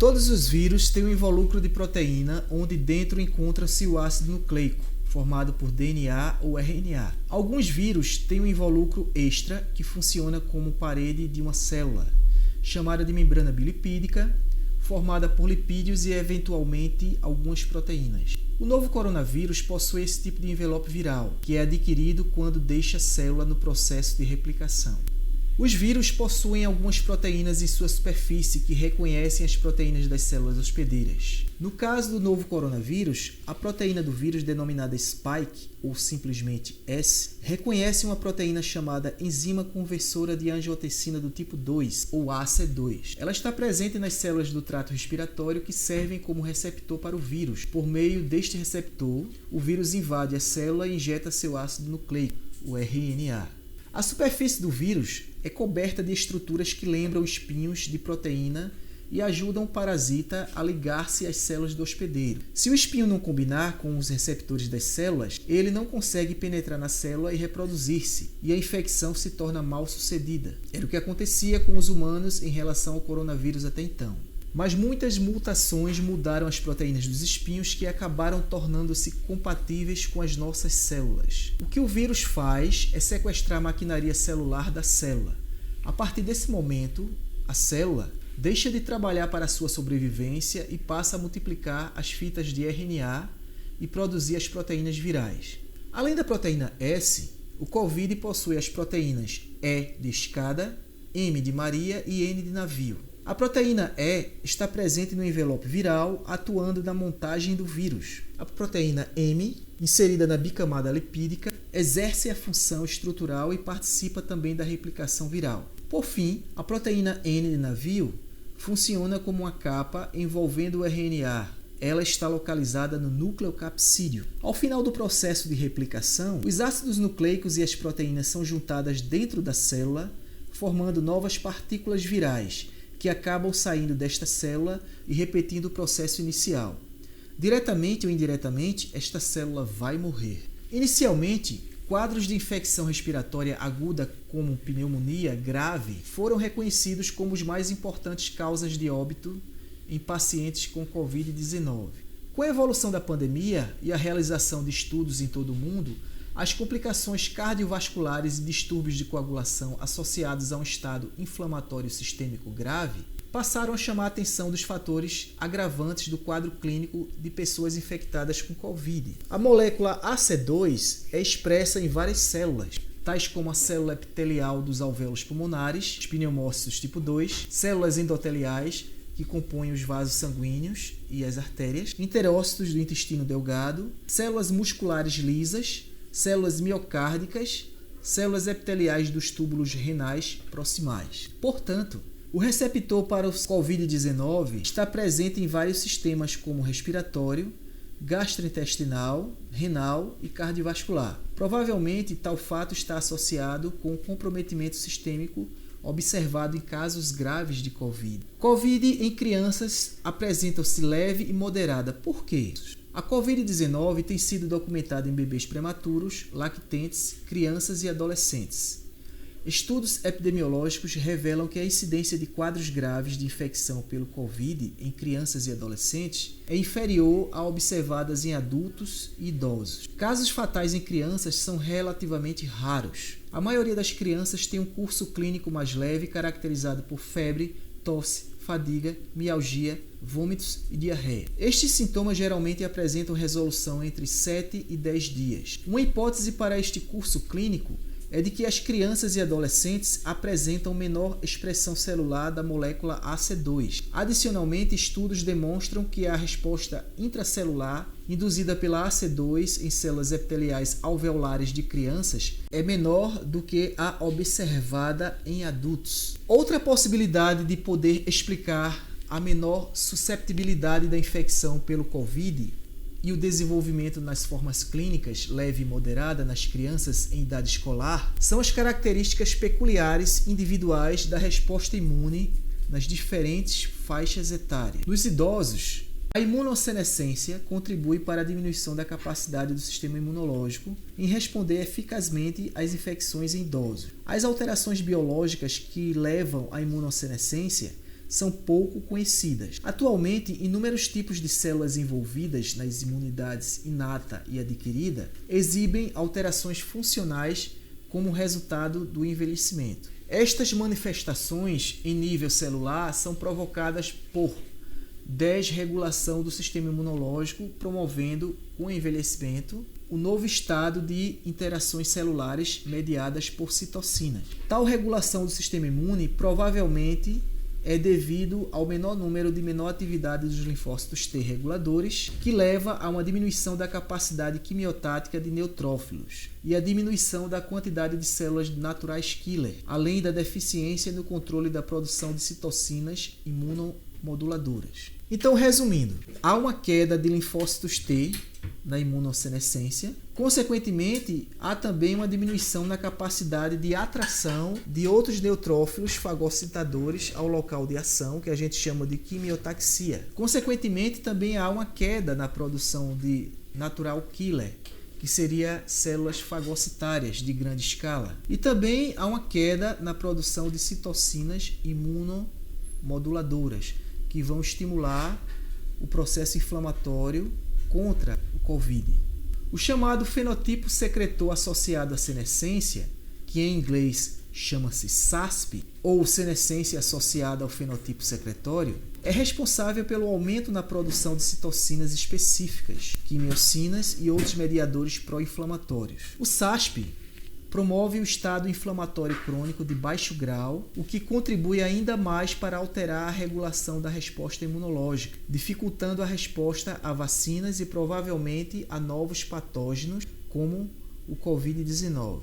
Todos os vírus têm um invólucro de proteína onde dentro encontra-se o ácido nucleico, formado por DNA ou RNA. Alguns vírus têm um invólucro extra que funciona como parede de uma célula, chamada de membrana bilipídica, formada por lipídios e, eventualmente, algumas proteínas. O novo coronavírus possui esse tipo de envelope viral, que é adquirido quando deixa a célula no processo de replicação. Os vírus possuem algumas proteínas em sua superfície que reconhecem as proteínas das células hospedeiras. No caso do novo coronavírus, a proteína do vírus denominada spike, ou simplesmente S, reconhece uma proteína chamada enzima conversora de angiotensina do tipo 2, ou AC2. Ela está presente nas células do trato respiratório que servem como receptor para o vírus. Por meio deste receptor, o vírus invade a célula e injeta seu ácido nucleico, o RNA. A superfície do vírus é coberta de estruturas que lembram espinhos de proteína e ajudam o parasita a ligar-se às células do hospedeiro. Se o espinho não combinar com os receptores das células, ele não consegue penetrar na célula e reproduzir-se, e a infecção se torna mal sucedida. Era o que acontecia com os humanos em relação ao coronavírus até então. Mas muitas mutações mudaram as proteínas dos espinhos que acabaram tornando-se compatíveis com as nossas células. O que o vírus faz é sequestrar a maquinaria celular da célula. A partir desse momento, a célula deixa de trabalhar para a sua sobrevivência e passa a multiplicar as fitas de RNA e produzir as proteínas virais. Além da proteína S, o COVID possui as proteínas E de escada, M de Maria e N de navio. A proteína E está presente no envelope viral, atuando na montagem do vírus. A proteína M, inserida na bicamada lipídica, exerce a função estrutural e participa também da replicação viral. Por fim, a proteína N de navio funciona como uma capa envolvendo o RNA. Ela está localizada no núcleo capsídeo. Ao final do processo de replicação, os ácidos nucleicos e as proteínas são juntadas dentro da célula, formando novas partículas virais, que acabam saindo desta célula e repetindo o processo inicial. Diretamente ou indiretamente, esta célula vai morrer. Inicialmente, quadros de infecção respiratória aguda, como pneumonia grave, foram reconhecidos como as mais importantes causas de óbito em pacientes com Covid-19. Com a evolução da pandemia e a realização de estudos em todo o mundo, as complicações cardiovasculares e distúrbios de coagulação associados a um estado inflamatório sistêmico grave passaram a chamar a atenção dos fatores agravantes do quadro clínico de pessoas infectadas com Covid. A molécula AC2 é expressa em várias células, tais como a célula epitelial dos alvéolos pulmonares, os pneumócitos tipo 2, células endoteliais, que compõem os vasos sanguíneos e as artérias, enterócitos do intestino delgado, células musculares lisas, células miocárdicas, células epiteliais dos túbulos renais proximais. Portanto, o receptor para o Covid-19 está presente em vários sistemas como respiratório, gastrointestinal, renal e cardiovascular. Provavelmente, tal fato está associado com o comprometimento sistêmico observado em casos graves de Covid. Covid em crianças apresenta-se leve e moderada. Por quê? A Covid-19 tem sido documentada em bebês prematuros, lactentes, crianças e adolescentes. Estudos epidemiológicos revelam que a incidência de quadros graves de infecção pelo Covid em crianças e adolescentes é inferior à observadas em adultos e idosos. Casos fatais em crianças são relativamente raros. A maioria das crianças tem um curso clínico mais leve, caracterizado por febre, tosse, fadiga, mialgia, vômitos e diarreia. Estes sintomas geralmente apresentam resolução entre 7 e 10 dias. Uma hipótese para este curso clínico é de que as crianças e adolescentes apresentam menor expressão celular da molécula AC2. Adicionalmente, estudos demonstram que a resposta intracelular induzida pela AC2 em células epiteliais alveolares de crianças é menor do que a observada em adultos. Outra possibilidade de poder explicar a menor susceptibilidade da infecção pelo Covid e o desenvolvimento nas formas clínicas leve e moderada nas crianças em idade escolar são as características peculiares individuais da resposta imune nas diferentes faixas etárias. Nos idosos, a imunossenescência contribui para a diminuição da capacidade do sistema imunológico em responder eficazmente às infecções em idosos. As alterações biológicas que levam à imunossenescência são pouco conhecidas. Atualmente, inúmeros tipos de células envolvidas nas imunidades inata e adquirida exibem alterações funcionais como resultado do envelhecimento. Estas manifestações em nível celular são provocadas por desregulação do sistema imunológico, promovendo, com o envelhecimento, o novo estado de interações celulares mediadas por citocinas. Tal regulação do sistema imune provavelmente é devido ao menor número de menor atividade dos linfócitos T reguladores, que leva a uma diminuição da capacidade quimiotática de neutrófilos e a diminuição da quantidade de células naturais killer, além da deficiência no controle da produção de citocinas imunomoduladoras. Então, resumindo, há uma queda de linfócitos T na imunossenescência. Consequentemente, há também uma diminuição na capacidade de atração de outros neutrófilos fagocitadores ao local de ação, que a gente chama de quimiotaxia. Consequentemente, também há uma queda na produção de natural killer, que seria células fagocitárias de grande escala. E também há uma queda na produção de citocinas imunomoduladoras, que vão estimular o processo inflamatório contra o COVID. O chamado fenotipo secretor associado à senescência, que em inglês chama-se SASP, ou senescência associada ao fenotipo secretório, é responsável pelo aumento na produção de citocinas específicas, quimiocinas e outros mediadores pró-inflamatórios. O SASP promove o estado inflamatório crônico de baixo grau, o que contribui ainda mais para alterar a regulação da resposta imunológica, dificultando a resposta a vacinas e provavelmente a novos patógenos como o COVID-19.